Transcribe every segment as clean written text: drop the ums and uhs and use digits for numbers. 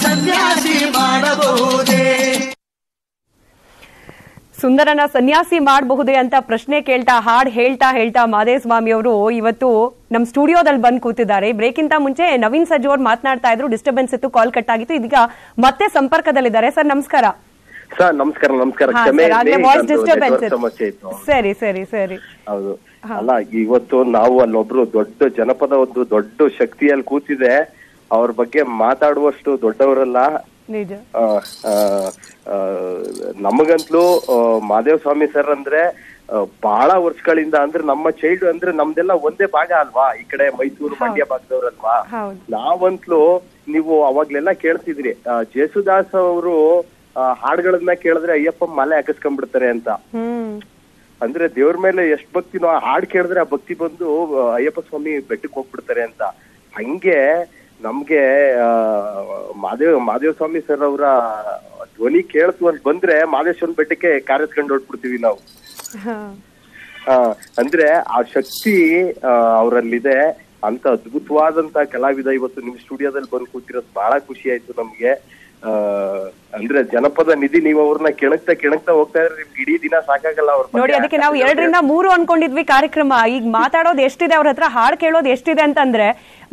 ಸನ್ಯಾಸಿ ಮಾಡಬಹುದೇ, ಸುಂದರನ ಸನ್ಯಾಸಿ ಮಾಡಬಹುದೇ ಅಂತ ಪ್ರಶ್ನೆ ಕೇಳ್ತಾ ಹಾಡ್ ಹೇಳ್ತಾ ಮಾದೇಸ್ವಾಮಿ ಅವರು ಇವತ್ತು ನಮ್ ಸ್ಟುಡಿಯೋದಲ್ಲಿ ಬಂದು ಕೂತಿದ್ದಾರೆ. ಬ್ರೇಕ್ಗಿಂತ ಮುಂಚೆ ನವೀನ್ ಸಜ್ಜು ಅವ್ರು ಮಾತನಾಡ್ತಾ ಇದ್ರು, ಡಿಸ್ಟರ್ಬೆನ್ಸ್ ಇತ್ತು, ಕಾಲ್ ಕಟ್ ಆಗಿತ್ತು. ಇದೀಗ ಮತ್ತೆ ಸಂಪರ್ಕದಲ್ಲಿದ್ದಾರೆ. ಸರ್ ನಮಸ್ಕಾರ. ಸರ್ ನಮಸ್ಕಾರ. ವಾಯ್ಸ್ ಡಿಸ್ಟರ್ಬೆನ್ಸ್ ಸರಿ ಸರಿ ಸರಿ. ಹೌದು ಅಲ್ಲ, ಇವತ್ತು ನಾವು ಅಲ್ಲೊಬ್ರು ದೊಡ್ಡ ಜನಪದ ಒಂದು ದೊಡ್ಡ ಶಕ್ತಿಯಲ್ಲಿ ಕೂತಿದೆ, ಅವ್ರ ಬಗ್ಗೆ ಮಾತಾಡುವಷ್ಟು ದೊಡ್ಡವರಲ್ಲ. ನಿಜ. ನಮಗಂತಲೂ ಮಾದೇವ ಸ್ವಾಮಿ ಸರ್ ಅಂದ್ರೆ ಬಹಳ ವರ್ಷಗಳಿಂದ, ಅಂದ್ರೆ ನಮ್ಮ ಚೈಲ್ಡ್ ಅಂದ್ರೆ ನಮ್ದೆಲ್ಲ ಒಂದೇ ಭಾಗ ಅಲ್ವಾ, ಈ ಕಡೆ ಮೈಸೂರು ಮಂಡ್ಯ ಭಾಗದವ್ರಲ್ವಾ. ನಾವಂತಲೂ ನೀವು ಅವಾಗ್ಲೆಲ್ಲ ಕೇಳ್ತಿದ್ರಿ, ಜೇಸುದಾಸ್ ಅವರು ಹಾಡುಗಳನ್ನ ಕೇಳಿದ್ರೆ ಅಯ್ಯಪ್ಪ ಮಾಲೆ ಹಾಕಿಸ್ಕೊಂಡ್ಬಿಡ್ತಾರೆ ಅಂತ. ಅಂದ್ರೆ ದೇವ್ರ ಮೇಲೆ ಎಷ್ಟ್ ಭಕ್ತಿನೋ, ಆ ಹಾಡು ಕೇಳಿದ್ರೆ ಆ ಭಕ್ತಿ ಬಂದು ಅಯ್ಯಪ್ಪ ಸ್ವಾಮಿ ಬೆಟ್ಟಕ್ಕೆ ಹೋಗ್ಬಿಡ್ತಾರೆ ಅಂತ. ಹಂಗೆ ನಮ್ಗೆ ಮಾದೇವ ಸ್ವಾಮಿ ಸರ್ ಅವರ ಧ್ವನಿ ಕೇಳ್ತು ಅಂತ ಬಂದ್ರೆ ಮಾದೇಶ್ವರನ ಬೆಟ್ಟಕ್ಕೆ ಕಾರ್ಯಸ್ಕೊಂಡು ಹೊಡ್ಬಿಡ್ತೀವಿ ನಾವು. ಅಂದ್ರೆ ಆ ಶಕ್ತಿ ಅವರಲ್ಲಿದೆ. ಅಂತ ಅದ್ಭುತವಾದಂತ ಕಲಾವಿದ ಇವತ್ತು ನಿಮ್ ಸ್ಟುಡಿಯೋದಲ್ಲಿ ಬಂದು ಕೂತಿರೋದು ಬಹಳ ಖುಷಿ ಆಯ್ತು ನಮ್ಗೆ. ಅಂದ್ರೆ ಜನಪದ ನಿಧಿ, ನೀವು ಅವ್ರನ್ನ ಕೆಣಕ್ತಾ ಹೋಗ್ತಾ ಇದ್ರೆ ನಿಮ್ಗೆ ಇಡೀ ದಿನ ಸಾಕಾಗಲ್ಲ ಅವ್ರ ನೋಡಿ. ಅದಕ್ಕೆ ನಾವು 2ರಿಂದ 3 ಅನ್ಕೊಂಡಿದ್ವಿ ಕಾರ್ಯಕ್ರಮ. ಈಗ ಮಾತಾಡೋದು ಎಷ್ಟಿದೆ, ಅವ್ರ ಹತ್ರ ಹಾಡ್ ಕೇಳೋದು ಎಷ್ಟಿದೆ ಅಂತಂದ್ರೆ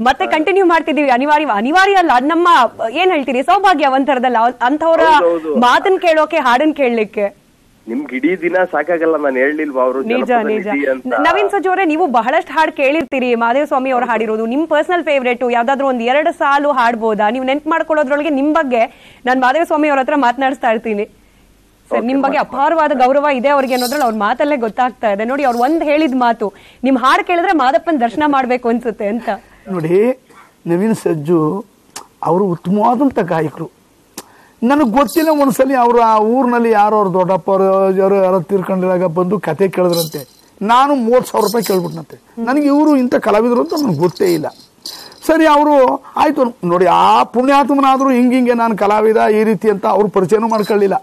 ಮತ್ತೆ ಕಂಟಿನ್ಯೂ ಮಾಡ್ತಿದೀವಿ. ಅನಿವಾರ್ಯ ಅಲ್ಲ, ಅದ್ ನಮ್ಮ ಏನ್ ಹೇಳ್ತೀರಿ ಸೌಭಾಗ್ಯ ಒಂಥರದಲ್ಲ ಅಂತವ್ರ ಮಾತನ್ ಕೇಳೋಕೆ, ಹಾಡನ್ ಕೇಳಲಿಕ್ಕೆ. ನಿಮ್ಗೆ ಇಡೀ ದಿನ ಸಾಕಾಗಲ್ಲ, ನಾನು ಹೇಳಿಲ್ವಾ ಅವರು. ನಿಜ ನಿಜ. ನವೀನ್ ಸಜ್ಜು ಅವರೇ, ನೀವು ಬಹಳಷ್ಟು ಹಾಡು ಕೇಳಿರ್ತೀರಿ ಮಾದೇವ ಸ್ವಾಮಿ ಅವ್ರು ಹಾಡಿರೋದು. ನಿಮ್ ಪರ್ಸನಲ್ ಫೇವ್ರೇಟ್ ಯಾವ್ದಾದ್ರು 1-2 ಸಾಲು ಹಾಡ್ಬೋದಾ? ನೀವು ನೆನ್ಪು ಮಾಡ್ಕೊಳ್ಳೋದ್ರೊಳಗೆ ನಿಮ್ ಬಗ್ಗೆ ನಾನು ಮಾದೇವ ಸ್ವಾಮಿ ಅವ್ರ ಹತ್ರ ಮಾತನಾಡಿಸ್ತಾ ಇರ್ತೀನಿ ಸರ್. ನಿಮ್ ಬಗ್ಗೆ ಅಪಾರವಾದ ಗೌರವ ಇದೆ ಅವ್ರಿಗೆ ಅನ್ನೋದ್ರಲ್ಲಿ ಅವ್ರ ಮಾತಲ್ಲೇ ಗೊತ್ತಾಗ್ತಾ ಇದೆ. ನೋಡಿ, ಅವ್ರು ಒಂದ್ ಹೇಳಿದ ಮಾತು, ನಿಮ್ ಹಾಡು ಕೇಳಿದ್ರೆ ಮಾದಪ್ಪನ ದರ್ಶನ ಮಾಡ್ಬೇಕು ಅನ್ಸುತ್ತೆ ಅಂತ. ನೋಡಿ, ನವೀನ್ ಸಜ್ಜು ಅವರು ಉತ್ತಮವಾದಂತ ಗಾಯಕರು. ನನಗೆ ಗೊತ್ತಿಲ್ಲ, ಒಂದ್ಸಲಿ ಅವರು ಆ ಊರಿನಲ್ಲಿ ಯಾರೋ ಅವ್ರ ದೊಡ್ಡಪ್ಪ ಯಾರೋ ತೀರ್ಕೊಂಡಿರಾಗ ಬಂದು ಕತೆ ಕೇಳಿದ್ರಂತೆ. ನಾನು 30,000 ರೂಪಾಯಿ ಕೇಳ್ಬಿಟ್ನಂತೆ. ನನಗೆ ಇವರು ಇಂಥ ಕಲಾವಿದರು ಅಂತ ನನಗೆ ಗೊತ್ತೇ ಇಲ್ಲ. ಸರಿ, ಅವರು ಆಯ್ತು ನೋಡಿ, ಆ ಪುಣ್ಯಾತ್ಮನಾದರೂ ಹಿಂಗೆ ನಾನು ಕಲಾವಿದ ಈ ರೀತಿ ಅಂತ ಅವ್ರು ಪರಿಚಯನೂ ಮಾಡ್ಕೊಳ್ಳಿಲ್ಲ.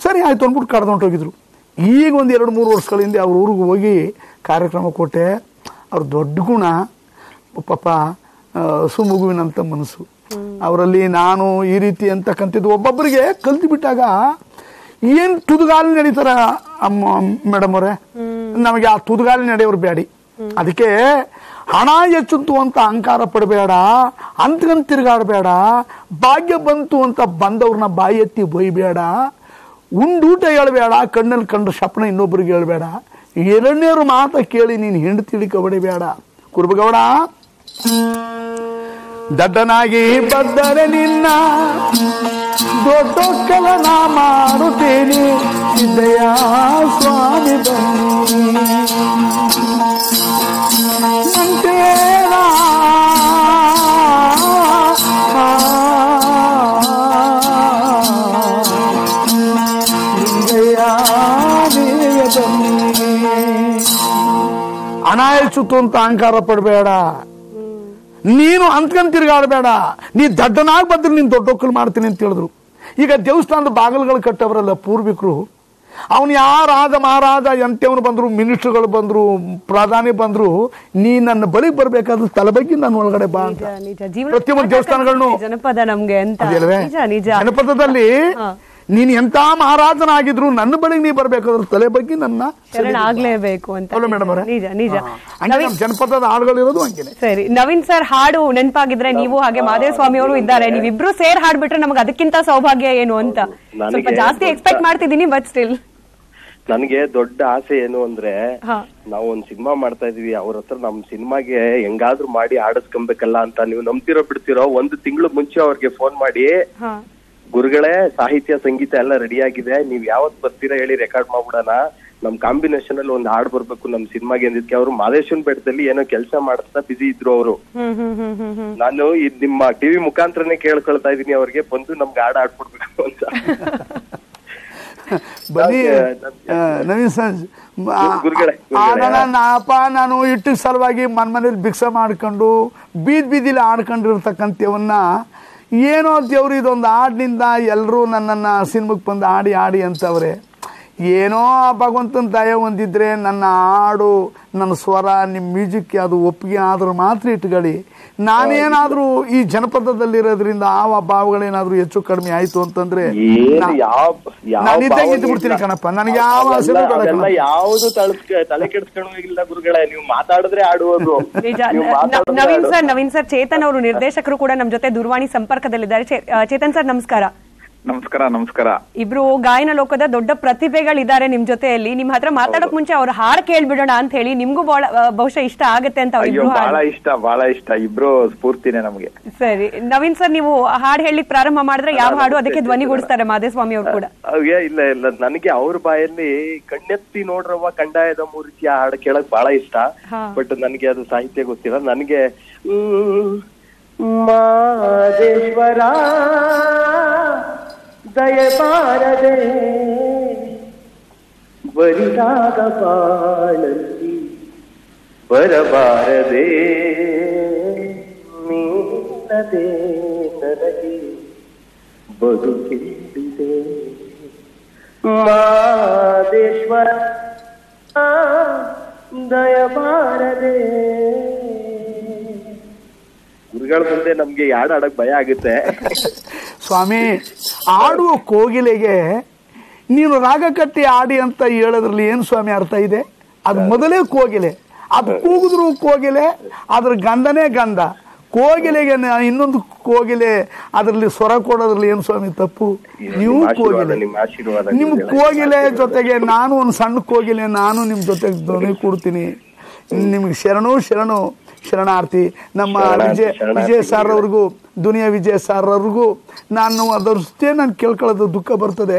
ಸರಿ ಆಯ್ತು ಅಂದ್ಬಿಟ್ಟು ಕಡ್ದೊಂಟೋಗಿದ್ರು. ಈಗ ಒಂದು 2-3 ವರ್ಷಗಳ ಹಿಂದೆ ಅವ್ರ ಊರಿಗೆ ಹೋಗಿ ಕಾರ್ಯಕ್ರಮ ಕೊಟ್ಟೆ. ಅವ್ರ ದೊಡ್ಡ ಗುಣ ಪಾಪ ಸುಮಗುವಿನಂಥ ಮನಸ್ಸು ಅವರಲ್ಲಿ. ನಾನು ಈ ರೀತಿ ಅಂತಕ್ಕಂಥದ್ದು ಒಬ್ಬೊಬ್ಬರಿಗೆ ಕಲ್ತು ಬಿಟ್ಟಾಗ ಏನು ತುದುಗಾಲಿ ನಡೀತಾರ ಮೇಡಮ್ ಅವರೇ, ನಮಗೆ ಆ ತುದುಗಾಲಿ ನಡೆಯೋರು ಬೇಡಿ. ಅದಕ್ಕೆ ಹಣ ಹೆಚ್ಚುತ್ತು ಅಂತ ಅಹಂಕಾರ ಪಡಬೇಡ, ಅಂತಗಂತ ತಿರುಗಾಡಬೇಡ, ಭಾಗ್ಯ ಬಂತು ಅಂತ ಬಂದವ್ರನ್ನ ಬಾಯಿ ಎತ್ತಿ ಬೈಬೇಡ, ಉಂಡೂಟ ಹೇಳ್ಬೇಡ, ಕಣ್ಣಲ್ಲಿ ಕಂಡ್ರೆ ಶಪ್ನ ಇನ್ನೊಬ್ಬರಿಗೆ ಹೇಳ್ಬೇಡ, 2ನೇರು ಮಾತ ಕೇಳಿ ನೀನು ಹೆಂಡತಿ ಕಬಡಿಬೇಡ. ಕುರುಬಗೌಡ, ದಡ್ಡನಾಗಿ ಬದ್ದರೆ ನಿನ್ನ ದೊಡ್ಡೊಕ್ಕಲನ ಮಾಡುತ್ತೇನೆ, ಸಿದ್ದಯ್ಯ ಸ್ವಾಮಿ ಬನ್ನಿ ಮಂಟೇರ ಲಿಂಗಯ್ಯ ದೇವ ಬನ್ನಿ. ಹಣ ಹೆಚ್ಚುತ್ತು ಅಂತ ಅಹಂಕಾರ ಪಡಬೇಡ, ನೀನು ಅಂತ್ಕಂತ ತಿರುಗಾಡಬೇಡ, ನೀ ದಡ್ಡನಾಗಿ ಬಂದ್ರೆ ನೀನು ದೊಡ್ಡೊಕ್ಕಲು ಮಾಡ್ತೀನಿ ಅಂತ ಹೇಳಿದ್ರು. ಈಗ ದೇವಸ್ಥಾನದ ಬಾಗಿಲುಗಳು ಕಟ್ಟವರಲ್ಲ ಪೂರ್ವಿಕರು, ಅವನು ಯಾರಾದ ಮಹಾರಾಜ ಎಂತವನು ಬಂದ್ರು, ಮಿನಿಸ್ಟರ್ಗಳು ಬಂದ್ರು, ಪ್ರಧಾನಿ ಬಂದ್ರು, ನೀ ನನ್ನ ಬಳಿ ಬರ್ಬೇಕಾದ್ರೆ ತಲೆ ಬಗ್ಗೆ ನನ್ನ ಒಳಗಡೆ ಬಾ ಅಂತ. ಪ್ರತಿಯೊಂದು ದೇವಸ್ಥಾನಗಳನ್ನು ಜನಪದ ನಮ್ಗೆ ಜನಪದದಲ್ಲಿ ನೀನ್ ಎಂತ ಮಹಾರಾಜನಾಗಿದ್ರು ನನ್ನ ಬಳಿಗೆ ನೀ ಬರ್ಬೇಕಾದ್ರೆ ತಲೆ ಬಗ್ಗೆ ನನ್ನ ಆಗ್ಲೇಬೇಕು ಅಂತ. ಮೇಡಮ್ ಅವರೇ, ನಿಜ ನಿಜ. ಜನಪದದ ಹಾಡುಗಳಿರೋದು ಹಂಗೆ. ಸರಿ, ನವೀನ್ ಸರ್ ಹಾಡು ನೆನಪಾಗಿದ್ರೆ ನೀವು ಹಾಗೆ ಮಾದೇವ ಸ್ವಾಮಿ ಅವರು ಇದ್ದಾರೆ, ನೀವಿಬ್ರು ಸೇರ್ ಹಾಡ್ಬಿಟ್ರೆ ನಮ್ಗೆ ಅದಕ್ಕಿಂತ ಸೌಭಾಗ್ಯ ಏನು ಅಂತ ಸ್ವಲ್ಪ ಜಾಸ್ತಿ ಎಕ್ಸ್ಪೆಕ್ಟ್ ಮಾಡ್ತಿದ್ದೀನಿ. ಬಟ್ ಸ್ಟಿಲ್ ನನಗೆ ದೊಡ್ಡ ಆಸೆ ಏನು ಅಂದ್ರೆ, ನಾವು ಒಂದ್ ಸಿನಿಮಾ ಮಾಡ್ತಾ ಇದೀವಿ, ಅವ್ರ ಹತ್ರ ನಮ್ ಸಿನಿಮಾಗೆ ಹೆಂಗಾದ್ರೂ ಮಾಡಿ ಆಡಿಸ್ಕೊಬೇಕಲ್ಲ ಅಂತ. ನೀವು ನಂಬ್ತಿರೋ ಬಿಡ್ತಿರೋ, 1 ತಿಂಗಳು ಮುಂಚೆ ಅವ್ರಿಗೆ ಫೋನ್ ಮಾಡಿ, ಗುರುಗಳೇ ಸಾಹಿತ್ಯ ಸಂಗೀತ ಎಲ್ಲ ರೆಡಿ ಆಗಿದೆ, ನೀವ್ ಯಾವತ್ ಬರ್ತೀರಾ ಹೇಳಿ, ರೆಕಾರ್ಡ್ ಮಾಡ್ಬಿಡೋಣ, ನಮ್ ಕಾಂಬಿನೇಷನ್ ಅಲ್ಲಿ ಒಂದು ಹಾಡ್ ಬರ್ಬೇಕು ನಮ್ ಸಿನಿಮಾಗೆ ಅಂದಿದ್ಕೆ ಅವರು ಮಾದೇಶ್ವರನ್ ಬೆಟ್ಟದಲ್ಲಿ ಏನೋ ಕೆಲಸ ಮಾಡ್ತಾ ಬಿಸಿ ಇದ್ರು ಅವರು. ನಾನು ನಿಮ್ಮ ಟಿವಿ ಮುಖಾಂತರನೇ ಕೇಳ್ಕೊಳ್ತಾ ಇದೀನಿ ಅವ್ರಿಗೆ, ಬಂದು ನಮ್ಗೆ ಹಾಡ್ ಆಡ್ಕೊಡ್ಬೇಕು ಅಂತ. ಬನ್ನಿ ನವೀನ್ ಸರ್, ನಾನು ಇಟ್ಟಿಗೆ ಸಲುವಾಗಿ ಮನೇಲಿ ಭಿಕ್ಷೆ ಮಾಡ್ಕೊಂಡು ಬೀದಿಲಿ ಆಡ್ಕೊಂಡಿರ್ತಕ್ಕಂಥವನ್ನ ಏನೋ ದೇವ್ರು ಇದೊಂದು ಹಾಡಿನಿಂದ ಎಲ್ಲರೂ ನನ್ನನ್ನು ಸಿನಿಮಾಕ್ಕೆ ಬಂದು ಆಡಿ ಅಂತವ್ರೆ. ಏನೋ ಭಗವಂತನ ದಯ ಹೊಂದಿದ್ರೆ ನನ್ನ ಹಾಡು, ನನ್ನ ಸ್ವರ, ನಿಮ್ಮ ಮ್ಯೂಸಿಕ್ ಅದು ಒಪ್ಪಿಗೆ ಆದ್ರೆ ಮಾತ್ರ ಇಟ್ಕೊಳ್ಳಿ. ನಾನೇನಾದ್ರೂ ಈ ಜನಪದದಲ್ಲಿರೋದ್ರಿಂದ ಆ ಭಾವಗಳೇನಾದ್ರೂ ಹೆಚ್ಚು ಕಡಿಮೆ ಆಯ್ತು ಅಂತಂದ್ರೆ ನಾನಿದ್ದಂಗೆ ಇದ್ದು ಬಿಡ್ತೀನಿ ಕಣಪ್ಪ. ನನಗೆ ಯಾವ ಯಾವ್ದು ತಲೆ ಕೆಡಿಸ್ಕೊಳ್ಳೋಗಿಲ್ಲ ಗುರುಗಳೇ, ನೀವು ಮಾತಾಡಿದ್ರೆ ಆಡುವುದು. ನವೀನ್ ಸರ್ ಚೇತನ್ ಅವರು ನಿರ್ದೇಶಕರು ಕೂಡ ನಮ್ ಜೊತೆ ದೂರವಾಣಿ ಸಂಪರ್ಕದಲ್ಲಿದ್ದಾರೆ. ಚೇತನ್ ಸರ್ ನಮಸ್ಕಾರ. ನಮಸ್ಕಾರ. ಇಬ್ರು ಗಾಯನ ಲೋಕದ ದೊಡ್ಡ ಪ್ರತಿಭೆಗಳಿದ್ದಾರೆ ನಿಮ್ ಜೊತೆಯಲ್ಲಿ. ನಿಮ್ ಹತ್ರ ಮಾತಾಡೋಕ್ ಮುಂಚೆ ಅವ್ರ ಹಾಡ್ ಕೇಳ್ಬಿಡೋಣ ಅಂತ ಹೇಳಿ, ನಿಮ್ಗೂ ಬಹುಶಃ ಇಷ್ಟ ಆಗತ್ತೆ ಅಂತ. ಬಹಳ ಇಷ್ಟ ಇಬ್ರು ಸ್ಫೂರ್ತಿನೇ ನಮ್ಗೆ. ಸರಿ ನವೀನ್ ಸರ್, ನೀವು ಹಾಡ್ ಹೇಳಿ ಪ್ರಾರಂಭ ಮಾಡಿದ್ರೆ ಯಾವ ಹಾಡು ಅದಕ್ಕೆ ಧ್ವನಿಗೂಡಿಸ್ತಾರೆ ಮಾದೇಸ್ವಾಮಿ ಅವರು ಕೂಡ. ಇಲ್ಲ ನನಗೆ ಅವ್ರ ಬಾಯಲ್ಲಿ ಕಣ್ಣೆತ್ತಿ ನೋಡ್ರವ್ವ ಕಂಡಾಯದ ಮೂರ್ತಿ ಆ ಹಾಡು ಕೇಳಕ್ ಬಹಳ ಇಷ್ಟ. ಬಟ್ ನನಗೆ ಅದು ಸಾಹಿತ್ಯ ಗೊತ್ತಿಲ್ಲ. ನನಗೆ ಮಾದೇಶ್ವರ ದಯಪಾರದೆ ಬರಿದಾಗ ಬಾಳಲ್ಲಿ ಬರಬಾರದೆ ನೀನದೇ ನನಗೆ ಬದುಕಿದೆ ಮಾದೇಶ್ವರ ದಯಪಾರದೆ. ಗುರುಗಳ ಮುಂದೆ ನಮ್ಗೆ ಯಾಡ್ ಆಡಕ್ ಭಯ ಆಗುತ್ತೆ ಸ್ವಾಮಿ. ಆಡುವ ಕೋಗಿಲೆಗೆ ನೀನು ರಾಗ ಕಟ್ಟಿ ಆಡಿ ಅಂತ ಹೇಳೋದ್ರಲ್ಲಿ ಏನು ಸ್ವಾಮಿ ಅರ್ಥ ಇದೆ? ಅದು ಮೊದಲೇ ಕೋಗಿಲೆ, ಅದು ಕೂಗಿದ್ರು ಕೋಗಿಲೆ, ಅದ್ರ ಗಂಧನೇ ಗಂಧ. ಕೋಗಿಲೆಗೆ ಇನ್ನೊಂದು ಕೋಗಿಲೆ ಅದರಲ್ಲಿ ಸ್ವರ ಕೊಡೋದ್ರಲ್ಲಿ ಏನು ಸ್ವಾಮಿ ತಪ್ಪು? ನೀವು ಕೋಗಿಲೆ, ನಿಮ್ ಕೋಗಿಲೆ ಜೊತೆಗೆ ನಾನು ಒಂದು ಸಣ್ಣ ಕೋಗಿಲೆ, ನಾನು ನಿಮ್ ಜೊತೆಗೆ ಧ್ವನಿ ಕೊಡ್ತೀನಿ. ನಿಮ್ಗೆ ಶರಣು ಶರಣಾರ್ಥಿ. ನಮ್ಮ ವಿಜಯ್ ಸರ್ ಅವ್ರಿಗೂ, ದುನಿಯಾ ವಿಜಯ್ ಸರ್ ಅವ್ರಿಗೂ ನಾನು ಅದಷ್ಟೇ ನಾನು ಕೇಳ್ಕೊಳ್ಳೋದು ದುಃಖ ಬರ್ತದೆ.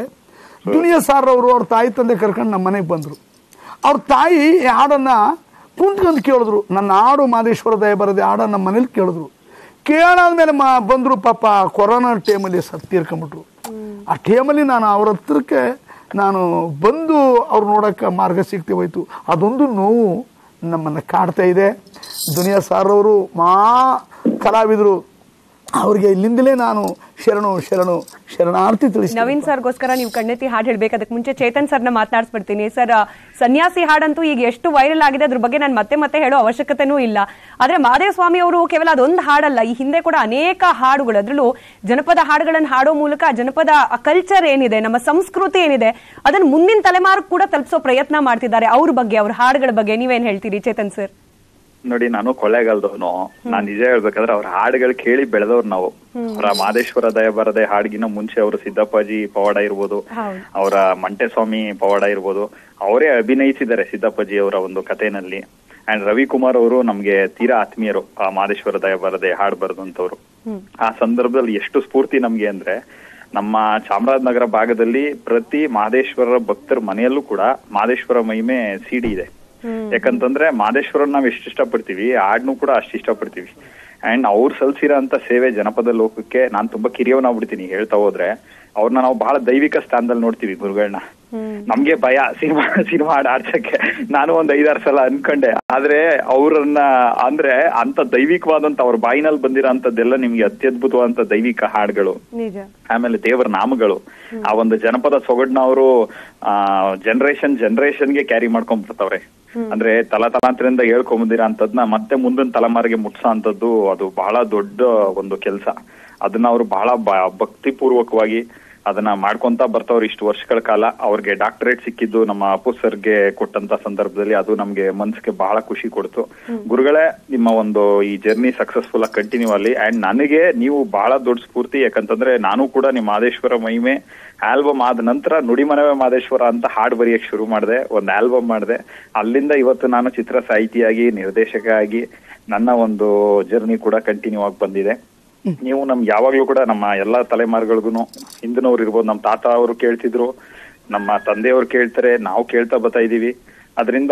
ದುನಿಯಾ ಸರ್ ಅವರು ಅವ್ರ ತಾಯಿ ತಂದೆ ಕರ್ಕೊಂಡು ನಮ್ಮ ಮನೆಗೆ ಬಂದರು. ಅವ್ರ ತಾಯಿ ಹಾಡನ್ನು ಕುಂತ್ಕೊಂಡು ಕೇಳಿದ್ರು. ನನ್ನ ಹಾಡು ಮಾದೇಶ್ವರ ದಯ ಬರದೆ ಹಾಡನ್ನು ನಮ್ಮ ಮನೇಲಿ ಕೇಳಿದ್ರು. ಕೇಳಾದ್ಮೇಲೆ ಬಂದರು. ಪಾಪ ಕೊರೋನಾ ಟೈಮಲ್ಲಿ ತೀರ್ಕೊಂಬಿಟ್ರು. ಆ ಟೈಮಲ್ಲಿ ನಾನು ಅವ್ರ ಹತ್ರಕ್ಕೆ ನಾನು ಬಂದು ಅವ್ರು ನೋಡೋಕ್ಕೆ ಮಾರ್ಗ ಸಿಗ್ತಿ ಹೋಯ್ತು. ಅದೊಂದು ನೋವು ನಮ್ಮನ್ನು ಕಾಡ್ತಾ ಇದೆ. ದುನಿಯಾ ಸಾರ್ ಅವರು ಕಲಾವಿದರು, ಅವ್ರಿಗೆ ಇಲ್ಲಿಂದಲೇ ನಾನು ಶರಣಾರ್ಥಿ ತಿಳಿಸಿ. ನವೀನ್ ಸರ್ಗೋಸ್ಕರ ನೀವು ಕಣ್ಣೆತ್ತಿ ಹಾಡು ಹೇಳ್ಬೇಕು. ಅದಕ್ಕೆ ಮುಂಚೆ ಚೇತನ್ ಸರ್ನ ಮಾತನಾಡಿಸ್ಬಿಡ್ತೀನಿ. ಸರ್, ಸನ್ಯಾಸಿ ಹಾಡಂತೂ ಈಗ ಎಷ್ಟು ವೈರಲ್ ಆಗಿದೆ, ಅದ್ರ ಬಗ್ಗೆ ನಾನು ಮತ್ತೆ ಹೇಳೋ ಅವಶ್ಯಕತೆನೂ ಇಲ್ಲ. ಆದ್ರೆ ಮಾದೇಸ್ವಾಮಿ ಅವರು ಕೇವಲ ಅದೊಂದು ಹಾಡಲ್ಲ, ಈ ಹಿಂದೆ ಕೂಡ ಅನೇಕ ಹಾಡುಗಳು, ಅದರಲ್ಲೂ ಜನಪದ ಹಾಡುಗಳನ್ನು ಹಾಡೋ ಮೂಲಕ ಜನಪದ ಕಲ್ಚರ್ ಏನಿದೆ, ನಮ್ಮ ಸಂಸ್ಕೃತಿ ಏನಿದೆ, ಅದನ್ನು ಮುಂದಿನ ತಲೆಮಾರು ಕೂಡ ತಲುಪಿಸೋ ಪ್ರಯತ್ನ ಮಾಡ್ತಿದ್ದಾರೆ. ಅವ್ರ ಬಗ್ಗೆ, ಅವ್ರ ಹಾಡುಗಳ ಬಗ್ಗೆ ನೀವೇನ್ ಹೇಳ್ತೀರಿ ಚೇತನ್ ಸರ್? ನೋಡಿ, ನಾನು ಕೊಳ್ಳೇಗಾಲದವನು. ನಾನ್ ನಿಜ ಹೇಳ್ಬೇಕಾದ್ರೆ ಅವ್ರ ಹಾಡುಗಳು ಕೇಳಿ ಬೆಳೆದವ್ರು ನಾವು. ಅವರ ಮಾದೇಶ್ವರ ದಯ ಬರದೆ ಹಾಡಿಗಿನ ಮುಂಚೆ ಅವರು ಸಿದ್ದಪ್ಪಾಜಿ ಪವಾಡ ಇರ್ಬೋದು, ಅವರ ಮಂಟೆಸ್ವಾಮಿ ಪವಾಡ ಇರ್ಬೋದು, ಅವರೇ ಅಭಿನಯಿಸಿದ್ದಾರೆ ಸಿದ್ದಪ್ಪಾಜಿ ಅವರ ಒಂದು ಕಥೆನಲ್ಲಿ. ಅಂಡ್ ರವಿಕುಮಾರ್ ಅವರು ನಮ್ಗೆ ತೀರಾ ಆತ್ಮೀಯರು. ಆ ಮಾದೇಶ್ವರ ದಯ ಬರದೆ ಹಾಡು ಬರೆದಂತವ್ರು. ಆ ಸಂದರ್ಭದಲ್ಲಿ ಎಷ್ಟು ಸ್ಫೂರ್ತಿ ನಮ್ಗೆ ಅಂದ್ರೆ, ನಮ್ಮ ಚಾಮರಾಜನಗರ ಭಾಗದಲ್ಲಿ ಪ್ರತಿ ಮಾದೇಶ್ವರ ಭಕ್ತರ ಮನೆಯಲ್ಲೂ ಕೂಡ ಮಾದೇಶ್ವರ ಮಹಿಮೆ ಸಿಡಿ ಇದೆ. ಯಾಕಂತಂದ್ರೆ ಮಾದೇಶ್ವರನ್ ನಾವ್ ಎಷ್ಟು ಇಷ್ಟಪಡ್ತೀವಿ, ಹಾಡ್ನು ಕೂಡ ಅಷ್ಟು ಇಷ್ಟಪಡ್ತೀವಿ. ಅಂಡ್ ಅವ್ರು ಸಲ್ಸಿರೋ ಅಂತ ಸೇವೆ ಜನಪದ ಲೋಕಕ್ಕೆ ನಾನ್ ತುಂಬಾ ಕಿರಿಯವನಾಗ್ಬಿಡ್ತೀನಿ ಹೇಳ್ತಾ ಹೋದ್ರೆ. ಅವ್ರನ್ನ ನಾವು ಬಹಳ ದೈವಿಕ ಸ್ಥಾನದಲ್ಲಿ ನೋಡ್ತೀವಿ ಗುರುಗಳನ್ನ. ನಮ್ಗೆ ಭಯ ಸಿನಿಮಾ ಹಾಡು ಆಡ್ಸಕ್ಕೆ. ನಾನು ಒಂದ್ 5-6 ಸಲ ಅನ್ಕೊಂಡೆ. ಆದ್ರೆ ಅವ್ರನ್ನ ಅಂದ್ರೆ ಅಂತ ದೈವಿಕವಾದಂತ ಅವ್ರ ಬಾಯಿನಲ್ಲಿ ಬಂದಿರೋ ಅಂತದ್ದೆಲ್ಲ ನಿಮ್ಗೆ ಅತ್ಯದ್ಭುತವಾದಂತ ದೈವಿಕ ಹಾಡುಗಳು, ಆಮೇಲೆ ದೇವರ ನಾಮಗಳು, ಆ ಒಂದು ಜನಪದ ಸೊಗಡ್ನ ಅವರು ಜನರೇಷನ್ಗೆ ಕ್ಯಾರಿ ಮಾಡ್ಕೊಂಡ್ ಬರ್ತಾವ್ರೆ. ಅಂದ್ರೆ ತಲಾಂತರದಿಂದ ಹೇಳ್ಕೊಂಬಂದಿರ ಅಂತದ್ನ ಮತ್ತೆ ಮುಂದಿನ ತಲೆಮಾರಿಗೆ ಮುಟ್ಸೋ ಅಂತದ್ದು ಅದು ಬಹಳ ದೊಡ್ಡ ಒಂದು ಕೆಲಸ. ಅದನ್ನ ಅವ್ರು ಬಹಳ ಭಕ್ತಿಪೂರ್ವಕವಾಗಿ ಅದನ್ನ ಮಾಡ್ಕೊಂತ ಬರ್ತವ್ರು ಇಷ್ಟು ವರ್ಷಗಳ ಕಾಲ. ಅವ್ರಿಗೆ ಡಾಕ್ಟರೇಟ್ ಸಿಕ್ಕಿದ್ದು ನಮ್ಮ ಅಪ್ಪು ಸರ್ಗೆ ಕೊಟ್ಟಂತ ಸಂದರ್ಭದಲ್ಲಿ ಅದು ನಮ್ಗೆ ಮನ್ಸಿಗೆ ಬಹಳ ಖುಷಿ ಕೊಡ್ತು. ಗುರುಗಳೇ, ನಿಮ್ಮ ಒಂದು ಈ ಜರ್ನಿ ಸಕ್ಸಸ್ಫುಲ್ ಆಗಿ ಕಂಟಿನ್ಯೂ ಅಲ್ಲಿ. ಅಂಡ್ ನನಗೆ ನೀವು ಬಹಳ ದೊಡ್ಡ ಸ್ಫೂರ್ತಿ. ಯಾಕಂತಂದ್ರೆ ನಾನು ಕೂಡ ನಿಮ್ಮ ಮಾದೇಶ್ವರ ಮಹಿಮೆ ಆಲ್ಬಮ್ ಆದ ನಂತರ ನುಡಿಮನವೇ ಮಾದೇಶ್ವರ ಅಂತ ಹಾಡು ಬರೆಯಕ್ ಶುರು ಮಾಡಿದೆ, ಒಂದು ಆಲ್ಬಮ್ ಮಾಡಿದೆ. ಅಲ್ಲಿಂದ ಇವತ್ತು ನಾನು ಚಿತ್ರ ಸಾಹಿತಿಯಾಗಿ, ನಿರ್ದೇಶಕ ಆಗಿ ನನ್ನ ಒಂದು ಜರ್ನಿ ಕೂಡ ಕಂಟಿನ್ಯೂ ಆಗಿ ಬಂದಿದೆ. ನೀವು ನಮ್ಗೆ ಯಾವಾಗ್ಲೂ ಕೂಡ ನಮ್ಮ ಎಲ್ಲಾ ತಲೆಮಾರುಗಳಿಗೂ, ಹಿಂದಿನವ್ರು ಇರ್ಬೋದು, ನಮ್ಮ ತಾತ ಅವರು ಕೇಳ್ತಿದ್ರು, ನಮ್ಮ ತಂದೆಯವ್ರು ಕೇಳ್ತಾರೆ, ನಾವು ಕೇಳ್ತಾ ಬರ್ತಾ ಇದೀವಿ. ಅದರಿಂದ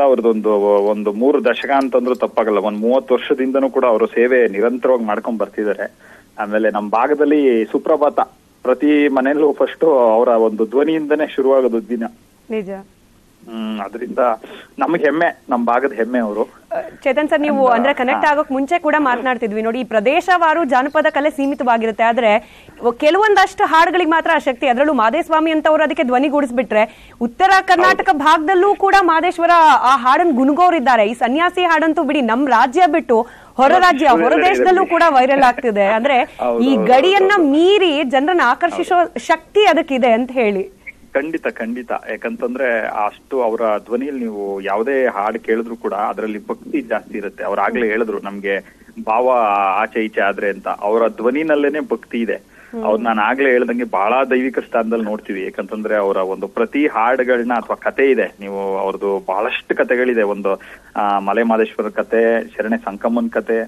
ಒಂದು 3 ದಶಕ ಅಂತಂದ್ರೂ ತಪ್ಪಾಗಲ್ಲ. 30 ವರ್ಷದಿಂದನೂ ಕೂಡ ಅವರು ಸೇವೆ ನಿರಂತರವಾಗಿ ಮಾಡ್ಕೊಂಡ್ ಬರ್ತಿದ್ದಾರೆ. ಆಮೇಲೆ ನಮ್ಮ ಭಾಗದಲ್ಲಿ ಸುಪ್ರಭಾತ ಪ್ರತಿ ಮನೆಯಲ್ಲೂ ಫಸ್ಟ್ ಅವರ ಒಂದು ಧ್ವನಿಯಿಂದನೇ ಶುರುವಾಗೋದು ದಿನ. ನಿಜ. ಅದರಿಂದ ನಮ್ಗೆ ಹೆಮ್ಮೆ, ನಮ್ ಭಾಗದ ಹೆಮ್ಮೆ ಅವರು. ಚೇತನ್ ಸರ್, ನೀವು ಅಂದ್ರೆ ಕನೆಕ್ಟ್ ಆಗೋಕ್ ಮುಂಚೆ ಕೂಡ ಮಾತನಾಡ್ತಿದ್ವಿ ನೋಡಿ, ಈ ಪ್ರದೇಶವಾರು ಜಾನಪದ ಕಲೆ ಸೀಮಿತವಾಗಿರುತ್ತೆ. ಆದ್ರೆ ಕೆಲವೊಂದಷ್ಟು ಹಾಡುಗಳಿಗೆ ಮಾತ್ರ ಆ ಶಕ್ತಿ. ಅದರಲ್ಲೂ ಮಾದೇಸ್ವಾಮಿ ಅಂತವ್ರು ಅದಕ್ಕೆ ಧ್ವನಿಗೂಡಿಸ್ಬಿಟ್ರೆ, ಉತ್ತರ ಕರ್ನಾಟಕ ಭಾಗದಲ್ಲೂ ಕೂಡ ಮಾದೇಶ್ವರ ಆ ಹಾಡನ್ನು ಗುನುಗೋರಿದ್ದಾರೆ. ಈ ಸನ್ಯಾಸಿ ಹಾಡಂತೂ ಬಿಡಿ, ನಮ್ ರಾಜ್ಯ ಬಿಟ್ಟು ಹೊರ ರಾಜ್ಯ ಹೊರ ದೇಶದಲ್ಲೂ ಕೂಡ ವೈರಲ್ ಆಗ್ತಿದೆ. ಅಂದ್ರೆ ಈ ಗಡಿಯನ್ನ ಮೀರಿ ಜನರನ್ನ ಆಕರ್ಷಿಸೋ ಶಕ್ತಿ ಅದಕ್ಕಿದೆ ಅಂತ ಹೇಳಿ. ಖಂಡಿತ. ಯಾಕಂತಂದ್ರೆ ಅಷ್ಟು ಅವರ ಧ್ವನಿಯಲ್ಲಿ ನೀವು ಯಾವುದೇ ಹಾಡು ಕೇಳಿದ್ರು ಕೂಡ ಅದರಲ್ಲಿ ಭಕ್ತಿ ಜಾಸ್ತಿ ಇರುತ್ತೆ. ಅವ್ರು ಆಗ್ಲೇ ಹೇಳಿದ್ರು ನಮ್ಗೆ ಭಾವ ಆಚೆ ಈಚೆ ಆದ್ರೆ ಅಂತ. ಅವರ ಧ್ವನಿನಲ್ಲೇನೆ ಭಕ್ತಿ ಇದೆ. ಅವ್ರು ನಾನು ಆಗ್ಲೇ ಹೇಳ್ದಂಗೆ ಬಹಳ ದೈವಿಕ ಸ್ಥಾನದಲ್ಲಿ ನೋಡ್ತೀವಿ. ಯಾಕಂತಂದ್ರೆ ಅವರ ಒಂದು ಪ್ರತಿ ಹಾಡುಗಳನ್ನ ಅಥವಾ ಕತೆ ಇದೆ, ನೀವು ಅವ್ರದ್ದು ಬಹಳಷ್ಟು ಕತೆಗಳಿದೆ. ಒಂದು ಮಲೆ ಮಾದೇಶ್ವರ ಕತೆ, ಶರಣೆ ಸಂಕಮ್ಮನ್ ಕತೆ.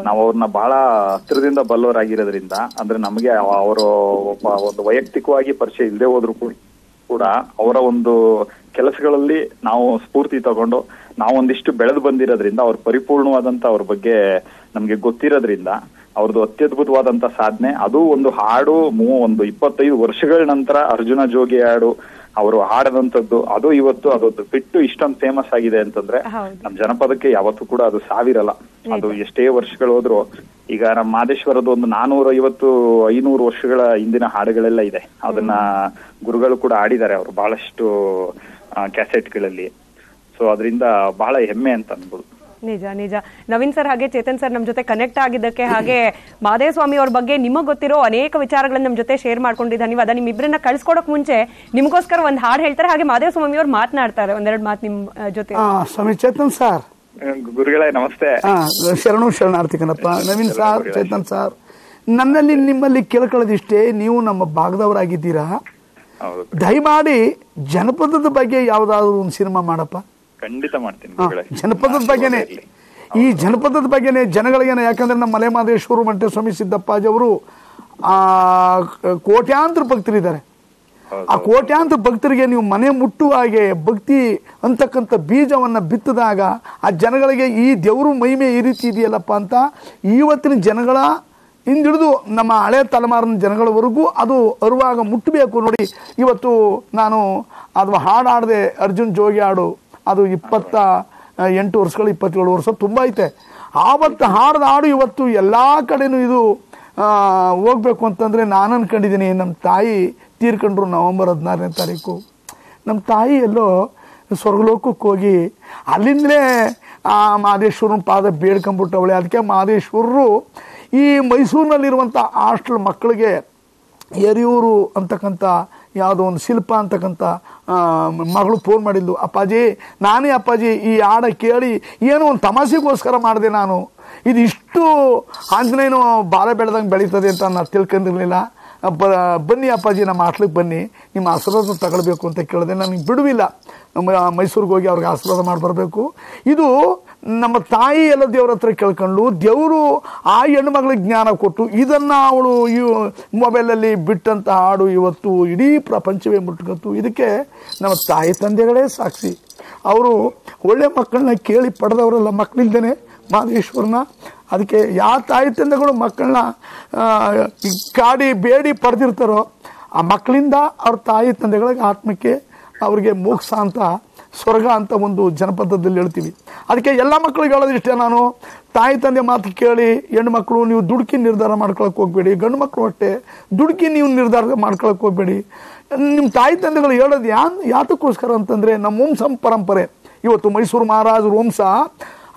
ನಾವು ಅವ್ರನ್ನ ಬಹಳ ಹತ್ರದಿಂದ ಬಲ್ಲವರಾಗಿರೋದ್ರಿಂದ ಅಂದ್ರೆ ನಮಗೆ ಅವರು ಒಂದು ವೈಯಕ್ತಿಕವಾಗಿ ಪರಿಚಯ ಇಲ್ಲದೆ ಹೋದ್ರು ಕೂಡ ಅವರ ಒಂದು ಕೆಲಸಗಳಲ್ಲಿ ನಾವು ಸ್ಫೂರ್ತಿ ತಗೊಂಡು ನಾವೊಂದಿಷ್ಟು ಬೆಳೆದು ಬಂದಿರೋದ್ರಿಂದ ಅವ್ರ ಪರಿಪೂರ್ಣವಾದಂತ ಅವ್ರ ಬಗ್ಗೆ ನಮ್ಗೆ ಗೊತ್ತಿರೋದ್ರಿಂದ ಅವ್ರದ್ದು ಅತ್ಯದ್ಭುತವಾದಂತ ಸಾಧನೆ. ಅದು ಒಂದು ಹಾಡು ಒಂದು 25 ವರ್ಷಗಳ ನಂತರ ಅರ್ಜುನ ಜೋಗಿ ಹಾಡು ಅವರು ಹಾಡದಂತದ್ದು, ಅದು ಇವತ್ತು ಅದೊಂದು ಬಿಟ್ಟು ಇಷ್ಟೊಂದು ಫೇಮಸ್ ಆಗಿದೆ ಅಂತಂದ್ರೆ ನಮ್ ಜನಪದಕ್ಕೆ ಯಾವತ್ತೂ ಕೂಡ ಅದು ಸಾವಿರಲ್ಲ. ಅದು ಎಷ್ಟೇ ವರ್ಷಗಳು ಹೋದ್ರು ಈಗ ನಮ್ಮ ಮಾದೇಶ್ವರದ ಒಂದು 450-500 ವರ್ಷಗಳ ಹಿಂದಿನ ಹಾಡುಗಳೆಲ್ಲ ಇದೆ. ಅದನ್ನ ಗುರುಗಳು ಕೂಡ ಹಾಡಿದ್ದಾರೆ ಅವರು ಬಹಳಷ್ಟು ಕ್ಯಾಸೆಟ್ಗಳಲ್ಲಿ. ಸೊ ಅದರಿಂದ ಬಹಳ ಹೆಮ್ಮೆ ಅಂತ ಅನ್ಬೋದು. ನಿಜ. ನವೀನ್ ಸರ್ ಹಾಗೆ ಚೇತನ್ ಸರ್ ನಮ್ ಜೊತೆ ಕನೆಕ್ಟ್ ಆಗಿದ್ದಕ್ಕೆ, ಹಾಗೆ ಮಾದೇವ ಸ್ವಾಮಿ ಅವ್ರ ಬಗ್ಗೆ ನಿಮಗ್ ಗೊತ್ತಿರೋ ಅನೇಕ ವಿಚಾರಗಳನ್ನ ನಮ್ ಜೊತೆ ಶೇರ್ ಮಾಡ್ಕೊಂಡಿದ್ದ ಧನ್ಯವಾದ. ನಿಮ್ಮಿಬ್ಬರನ್ನ ಕಳ್ಸ್ಕೊಡಕ್ ಮುಂಚೆ ನಿಮ್ಗೋಸ್ಕರ ಒಂದ್ ಹಾಡು ಹೇಳ್ತಾರೆ, ಹಾಗೆ ಮಾದೇವ ಸ್ವಾಮಿ ಅವ್ರು ಮಾತನಾಡ್ತಾರೆ ಒಂದೆರಡು ಮಾತು ನಿಮ್ ಜೊತೆ. ಸ್ವಾಮಿ ಚೇತನ್ ಸರ್, ಗುರುಗಳೇ ನಮಸ್ತೆ. ಶರಣಾರ್ಥಿ ಕಣಪ್ಪ. ನವೀನ್ ಸರ್, ಚೇತನ್ ಸರ್, ನನ್ನಲ್ಲಿ ನಿಮ್ಮಲ್ಲಿ ಕೇಳ್ಕೊಳ್ಳೋದಿಷ್ಟೇ, ನೀವು ನಮ್ಮ ಭಾಗದವರಾಗಿದ್ದೀರಾ, ದಯಮಾಡಿ ಜನಪದದ ಬಗ್ಗೆ ಯಾವ್ದಾದ್ರು ಒಂದು ಸಿನಿಮಾ ಮಾಡಪ್ಪ. ಖಂಡಿತ ಮಾಡ್ತೀನಿ. ಜನಪದದ ಬಗ್ಗೆನೆ, ಈ ಜನಪದದ ಬಗ್ಗೆನೆ ಜನಗಳಿಗೇನೆ. ಯಾಕಂದ್ರೆ ನಮ್ಮ ಮಲೆ ಮಾದೇಶ್ವರು, ಮಂಟೇಸ್ವಾಮಿ, ಸಿದ್ದಪ್ಪಾಜಿ ಅವರು ಕೋಟ್ಯಾಂತರ ಭಕ್ತರಿದ್ದಾರೆ. ಆ ಕೋಟ್ಯಾಂತರ ಭಕ್ತರಿಗೆ ನೀವು ಮನೆ ಮುಟ್ಟುವ ಹಾಗೆ ಭಕ್ತಿ ಅಂತಕ್ಕಂಥ ಬೀಜವನ್ನ ಬಿತ್ತಿದಾಗ ಆ ಜನಗಳಿಗೆ ಈ ದೇವರು ಮಹಿಮೆ ಈ ರೀತಿ ಇದೆಯಲ್ಲಪ್ಪ ಅಂತ ಇವತ್ತಿನ ಜನಗಳ ಹಿಂದಿಡಿದು ನಮ್ಮ ಹಳೆ ತಲೆಮಾರಿನ ಜನಗಳವರೆಗೂ ಅದು ಅರುವಾಗ ಮುಟ್ಟಬೇಕು. ನೋಡಿ, ಇವತ್ತು ನಾನು ಅದು ಹಾಡಾಡದೆ ಅರ್ಜುನ್ ಜೋಗಿ ಹಾಡು, ಅದು 28 ವರ್ಷಗಳು 27 ವರ್ಷ ತುಂಬ ಐತೆ. ಆವತ್ತು ಹಾಡ್ದ ಹಾಡು ಇವತ್ತು ಎಲ್ಲ ಕಡೆನೂ ಇದು ಹೋಗ್ಬೇಕು ಅಂತಂದರೆ ನಾನು ಅನ್ಕೊಂಡಿದ್ದೀನಿ. ನಮ್ಮ ತಾಯಿ ತೀರ್ಕೊಂಡ್ರು ನವೆಂಬರ್ 16ನೇ ತಾರೀಕು. ನಮ್ಮ ತಾಯಿ ಎಲ್ಲೋ ಸ್ವರ್ಗಲೋಕಕ್ಕೆ ಹೋಗಿ ಅಲ್ಲಿಂದಲೇ ಆ ಮಾದೇಶ್ವರನ ಪಾದ ಬೇಡ್ಕೊಂಬಿಟ್ಟವಳೆ. ಅದಕ್ಕೆ ಮಾದೇಶ್ವರರು ಈ ಮೈಸೂರಿನಲ್ಲಿರುವಂಥ ಹಾಸ್ಟೆಲ್ ಮಕ್ಕಳಿಗೆ ಎರಿಯೂರು ಅಂತಕ್ಕಂಥ ಯಾವುದೋ ಒಂದು ಶಿಲ್ಪ ಅಂತಕ್ಕಂಥ ಮಗಳು ಫೋನ್ ಮಾಡಿದ್ಲು, ಅಪ್ಪಾಜಿ ನಾನೇ ಅಪ್ಪಾಜಿ ಈ ಹಾಡ ಕೇಳಿ ಏನೋ ಒಂದು ತಮಾಷೆಗೋಸ್ಕರ ಮಾಡಿದೆ ನಾನು, ಇದು ಇಷ್ಟು ಆಂಜನೇಯನು ಬಾಲ ಬೆಳೆದಂಗೆ ಬೆಳೀತದೆ ಅಂತ ನಾನು ತಿಳ್ಕೊಂಡಿರಲಿಲ್ಲ. ಬನ್ನಿ ಅಪ್ಪಾಜಿ ನಮ್ಮ ಹಾಸ್ಟ್ಲಿಗೆ ಬನ್ನಿ, ನಿಮ್ಮ ಆಶೀರ್ವಾದ ತಗೊಳ್ಬೇಕು ಅಂತ ಕೇಳಿದೆ. ನನಗೆ ಬಿಡುವಿಲ್ಲ, ಮೈಸೂರಿಗೆ ಹೋಗಿ ಅವ್ರಿಗೆ ಆಶೀರ್ವಾದ ಮಾಡಿ ಬರಬೇಕು. ಇದು ನಮ್ಮ ತಾಯಿ ಎಲ್ಲ ದೇವ್ರ ಹತ್ರ ಕೇಳ್ಕೊಂಡು ದೇವರು ಆ ಹೆಣ್ಣು ಮಗಳಿಗೆ ಜ್ಞಾನ ಕೊಟ್ಟು ಇದನ್ನು ಅವಳು ಮೊಬೈಲಲ್ಲಿ ಬಿಟ್ಟಂಥ ಹಾಡು ಇವತ್ತು ಇಡೀ ಪ್ರಪಂಚವೇ ಮುಟ್ಕತ್ತು. ಇದಕ್ಕೆ ನಮ್ಮ ತಾಯಿ ತಂದೆಗಳೇ ಸಾಕ್ಷಿ. ಅವರು ಒಳ್ಳೆ ಮಕ್ಕಳನ್ನ ಕೇಳಿ ಪಡೆದವರಲ್ಲ, ಮಕ್ಕಳಿಲ್ದೇನೆ ಮಾದೇಶ್ವರನ. ಅದಕ್ಕೆ ಯಾವ ತಾಯಿ ತಂದೆಗಳು ಮಕ್ಕಳನ್ನ ಕಾಡಿ ಬೇಡಿ ಪಡೆದಿರ್ತಾರೋ ಆ ಮಕ್ಕಳಿಂದ ಅವ್ರ ತಾಯಿ ತಂದೆಗಳಿಗೆ ಆತ್ಮಕ್ಕೆ ಅವ್ರಿಗೆ ಮೋಕ್ಷ ಅಂತ, ಸ್ವರ್ಗ ಅಂತ ಒಂದು ಜನಪದದಲ್ಲಿ ಹೇಳ್ತೀವಿ. ಅದಕ್ಕೆ ಎಲ್ಲ ಮಕ್ಕಳಿಗೆ ಹೇಳೋದಿಷ್ಟೇ, ನಾನು ತಾಯಿ ತಂದೆ ಮಾತು ಕೇಳಿ ಹೆಣ್ಣು ಮಕ್ಕಳು ನೀವು ದುಡುಕಿ ನಿರ್ಧಾರ ಮಾಡ್ಕೊಳಕ್ಕೆ ಹೋಗ್ಬೇಡಿ, ಗಂಡು ಮಕ್ಕಳು ಅಷ್ಟೇ ದುಡುಕಿ ನೀವು ನಿರ್ಧಾರ ಮಾಡ್ಕೊಳಕ್ಕೆ ಹೋಗ್ಬೇಡಿ. ನಿಮ್ಮ ತಾಯಿ ತಂದೆಗಳು ಹೇಳೋದು ಯಾತಕ್ಕೋಸ್ಕರ ಅಂತಂದರೆ ನಮ್ಮ ವಂಶ ಪರಂಪರೆ. ಇವತ್ತು ಮೈಸೂರು ಮಹಾರಾಜರು ವಂಶ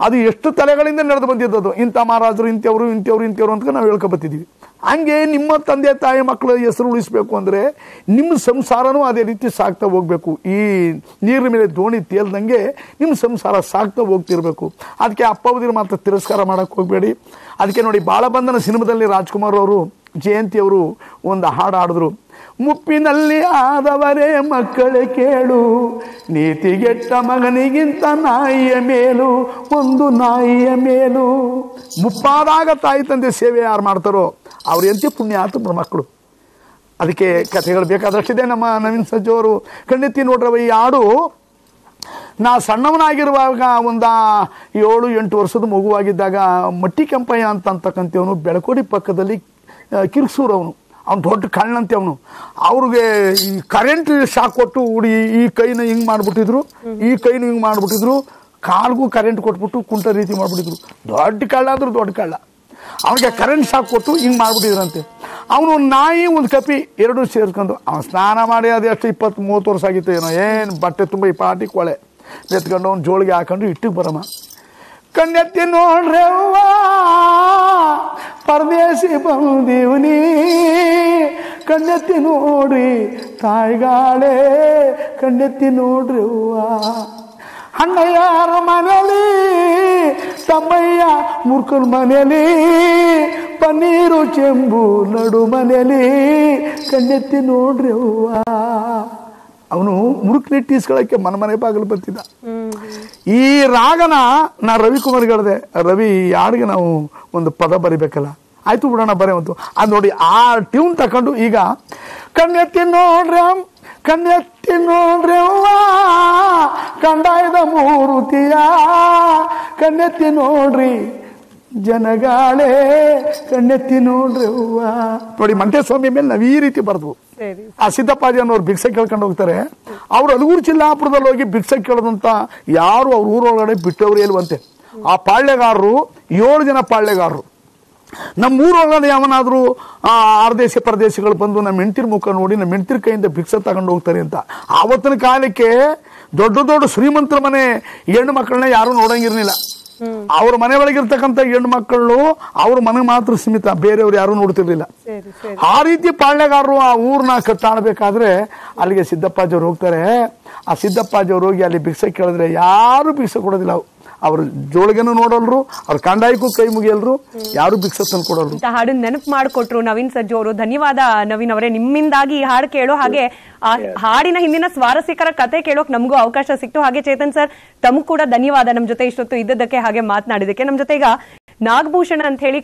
ಅದು ಎಷ್ಟು ತಲೆಗಳಿಂದ ನಡೆದು ಬಂದಿದ್ದದು. ಇಂಥ ಮಹಾರಾಜರು ಇಂಥವ್ರು ಅಂತ ನಾವು ಹೇಳ್ಕೊಬತ್ತಿದ್ದೀವಿ. ಹಂಗೆ ನಿಮ್ಮ ತಂದೆ ತಾಯಿ ಮಕ್ಕಳ ಹೆಸರು ಉಳಿಸ್ಬೇಕು ಅಂದರೆ ನಿಮ್ಮ ಸಂಸಾರನೂ ಅದೇ ರೀತಿ ಸಾಗ್ತಾ ಹೋಗ್ಬೇಕು. ಈ ನೀರಿನ ಮೇಲೆ ದೋಣಿ ತೇಲ್ದಂಗೆ ನಿಮ್ಮ ಸಂಸಾರ ಸಾಗ್ತಾ ಹೋಗ್ತಿರ್ಬೇಕು. ಅದಕ್ಕೆ ಅಪ್ಪವದಿರು ಮಾತ್ರ ತಿರಸ್ಕಾರ ಮಾಡೋಕ್ಕೆ ಹೋಗಬೇಡಿ. ಅದಕ್ಕೆ ನೋಡಿ, ಬಾಳಬಂಧನ ಸಿನಿಮಾದಲ್ಲಿ ರಾಜ್ಕುಮಾರ್ ಅವರು, ಜಯಂತಿಯವರು ಒಂದು ಹಾಡು ಹಾಡಿದ್ರು, ಮುಪ್ಪಿನಲ್ಲಿ ಆದವರೇ ಮಕ್ಕಳೇ ಕೇಳು, ನೀತಿಗೆಟ್ಟ ಮಗನಿಗಿಂತ ನಾಯಿಯ ಮೇಲು, ಒಂದು ನಾಯಿಯ ಮೇಲು. ಮುಪ್ಪಾದಾಗ ತಾಯಿ ತಂದೆ ಸೇವೆ ಯಾರು ಮಾಡ್ತಾರೋ ಅವ್ರು ಎಂತ ಪುಣ್ಯಾತ್ಮರ ಮಕ್ಕಳು. ಅದಕ್ಕೆ ಕಥೆಗಳು ಬೇಕಾದಷ್ಟಿದೆ. ನಮ್ಮ ನವೀನ್ ಸಜ್ಜು ಅವರು ಖಂಡಿತ ನೋಡ್ರವ, ಈ ಹಾಡು ನಾ ಸಣ್ಣವನಾಗಿರುವಾಗ ಒಂದು 7-8 ವರ್ಷದ ಮಗುವಾಗಿದ್ದಾಗ ಮಟ್ಟಿ ಕೆಂಪಯ್ಯ ಅಂತಕ್ಕಂಥವನು ಬೆಳಕೋಡಿ ಪಕ್ಕದಲ್ಲಿ ಕಿರ್ಸೂರವನು, ಅವ್ನು ದೊಡ್ಡ ಕಣ್ಣಂತೆ ಅವನು. ಅವ್ರಿಗೆ ಈ ಕರೆಂಟ್ ಶಾಕ್ ಕೊಟ್ಟು ಈ ಕೈನ ಹಿಂಗೆ ಮಾಡಿಬಿಟ್ಟಿದ್ರು, ಈ ಕೈನ ಹಿಂಗೆ ಮಾಡಿಬಿಟ್ಟಿದ್ರು, ಕಾಲ್ಗೂ ಕರೆಂಟ್ ಕೊಟ್ಬಿಟ್ಟು ಕುಂಟ ರೀತಿ ಮಾಡಿಬಿಟ್ಟಿದ್ರು. ದೊಡ್ಡ ಕಳ್ಳ ಅಂದ್ರೆ ದೊಡ್ಡ ಕಳ್ಳ. ಅವನಿಗೆ ಕರೆಂಟ್ ಶಾಕ್ ಕೊಟ್ಟು ಹಿಂಗೆ ಮಾಡಿಬಿಟ್ಟಿದ್ರಂತೆ. ಅವನು ಒಂದು ನಾಯಿ ಒಂದು ಕಪಿ ಎರಡೂ ಸೇರ್ಕೊಂಡು ಅವನು ಸ್ನಾನ ಮಾಡಿ ಅದು ಎಷ್ಟು 20-30 ವರ್ಷ ಆಗಿತ್ತು ಏನೋ, ಏನು ಬಟ್ಟೆ ತುಂಬ ಈ ಪಾಟಿ ಕೊಳೆ ಎತ್ಕೊಂಡು ಅವ್ನು ಜೋಳಿಗೆ ಹಾಕೊಂಡು ಇಟ್ಟಿಗೆ ಬರಮ್ಮ. ಕಣ್ಣೆತ್ತಿ ನೋಡ್ರವ್ವ ಪರದೇಶಿ ಬಂದೀವ್ನಿ, ಕಣ್ಣೆತ್ತಿ ನೋಡ್ರಿ ತಾಯಿಗಾಳೆ, ಕಣ್ಣೆತ್ತಿ ನೋಡ್ರವ್ವ. ಅಣ್ಣಯ್ಯಾರ ಮನೇಲಿ ತಮ್ಮಯ್ಯ ಮೂರ್ಖನ ಮನೇಲಿ, ಪನ್ನೀರು ಚೆಂಬು ನಡು ಮನೇಲಿ, ಕಣ್ಣೆತ್ತಿ ನೋಡ್ರವ್ವ. ಅವನು ಮುರುಕ್ನಿಟ್ಟು ಇಸ್ಕೊಳ್ಳೋಕ್ಕೆ ಮನೆ ಬಾಗಿಲು ಬರ್ತಿದ್ದ. ಈ ರಾಗನ ನಾ ರವಿಕುಮಾರ್ಗೆ ಹೇಳಿದೆ, ರವಿ ಈ ಹಾಡಿಗೆ ನಾವು ಒಂದು ಪದ ಬರಿಬೇಕಲ್ಲ. ಆಯ್ತು ಬಿಡೋಣ ಬರೆಯವಂತು. ಅದು ನೋಡಿ ಆ ಟ್ಯೂನ್ ತಕೊಂಡು ಈಗ ಕಣ್ಣೆತ್ತಿ ನೋಡ್ರಿ ಕಣ್ಣೆತ್ತಿ ನೋಡ್ರಿ ಅವ್ವ ಕಂಡಾಯದ ಮೂರುತಿಯ, ಕಣ್ಣೆತ್ತಿ ನೋಡ್ರಿ ಜನಗಾಳೆ, ಕಣ್ಣೆತ್ತಿ ನೋಡ್ರಿ ಅವ್ವ. ನೋಡಿ ಮಂಟೇಸ್ವಾಮಿ ಮೇಲೆ ನಾವು ಈ ರೀತಿ ಬರ್ದ್ವು. ಆ ಸಿದ್ದಪ್ಪಾಜಿ ಅನ್ನೋರು ಭಿಕ್ಷೆ ಕೇಳ್ಕೊಂಡು ಹೋಗ್ತಾರೆ. ಅವ್ರು ಅಲಗೂರು ಚಿಲ್ಲಾಪುರದಲ್ಲಿ ಹೋಗಿ ಭಿಕ್ಷೆ ಕೇಳೋದಂತ ಯಾರು ಅವ್ರ ಊರೊಳಗಡೆ ಬಿಟ್ಟವ್ರು ಇಲ್ವಂತೆ. ಆ ಪಾಳ್ಯಗಾರರು 7 ಜನ ಪಾಳ್ಯಗಾರರು. ನಮ್ಮ ಊರೊಳಗಡೆ ಯಾವನಾದ್ರೂ ಆರ್ದೇಶಿ ಪರದೇಶಿಗಳು ಬಂದು ನಮ್ಮ ಹೆಂಡತಿರ ಮುಖ ನೋಡಿ ನಮ್ಮ ಹೆಂಡತಿರ ಕೈಯಿಂದ ಭಿಕ್ಷೆ ತಗೊಂಡು ಹೋಗ್ತಾರೆ ಅಂತ. ಆವತ್ತಿನ ಕಾಲಕ್ಕೆ ದೊಡ್ಡ ದೊಡ್ಡ ಶ್ರೀಮಂತರ ಮನೆ ಹೆಣ್ಣು ಮಕ್ಕಳನ್ನ ಯಾರು ನೋಡಂಗಿರ್ಲಿಲ್ಲ. ಅವ್ರ ಮನೆ ಒಳಗಿರ್ತಕ್ಕಂಥ ಹೆಣ್ಣು ಮಕ್ಕಳು ಅವ್ರ ಮನೆ ಮಾತ್ರ ಸೀಮಿತ, ಬೇರೆಯವ್ರು ಯಾರು ನೋಡ್ತಿರ್ಲಿಲ್ಲ. ಆ ರೀತಿ ಪಾಳ್ಯಗಾರರು ಆ ಊರ್ನ ಕಟ್ಟಾಡ್ಬೇಕಾದ್ರೆ ಅಲ್ಲಿಗೆ ಸಿದ್ದಪ್ಪಾಜಿ ಅವ್ರು ಹೋಗ್ತಾರೆ. ಆ ಸಿದ್ದಪ್ಪಾಜಿ ಅವ್ರು ಹೋಗಿ ಅಲ್ಲಿ ಭಿಕ್ಷೆ ಕೇಳಿದ್ರೆ ಯಾರು ಭಿಕ್ಷೆ ಕೊಡೋದಿಲ್ಲ. ಅವ್ರು ಜೋಳಿಗೆನೂ ನೋಡಲ್ರು, ಅವ್ರ ಕಂದಾಯಕ್ಕೂ ಕೈ ಮುಗಿಯಲ್ರು, ಯಾರು ಭಿಕ್ಷೆ ತಂದು ಕೊಡಲ್ರು. ಹಾಡು ನೆನಪು ಮಾಡಿಕೊಟ್ರು ನವೀನ್ ಸಜ್ಜು ಅವರು. ಧನ್ಯವಾದ ನವೀನ್ ಅವರೇ, ನಿಮ್ಮಿಂದಾಗಿ ಈ ಹಾಡು ಕೇಳೋ ಹಾಗೆ ಆ ಹಾಡಿನ ಹಿಂದಿನ ಸ್ವಾರಸ್ಯಕರ ಕತೆ ಕೇಳೋಕ್ ನಮಗೂ ಅವಕಾಶ ಸಿಕ್ತು. ಹಾಗೆ ಚೇತನ್ ಸರ್ ತಮಗೂ ಕೂಡ ಧನ್ಯವಾದ ನಮ್ಮ ಜೊತೆ ಇಷ್ಟೊತ್ತು ಇದ್ದದಕ್ಕೆ, ಹಾಗೆ ಮಾತನಾಡಿದಕ್ಕೆ. ನಮ್ಮ ಜೊತೆ ಈಗ ನಾಗಭೂಷಣ ಅಂತ ಹೇಳಿ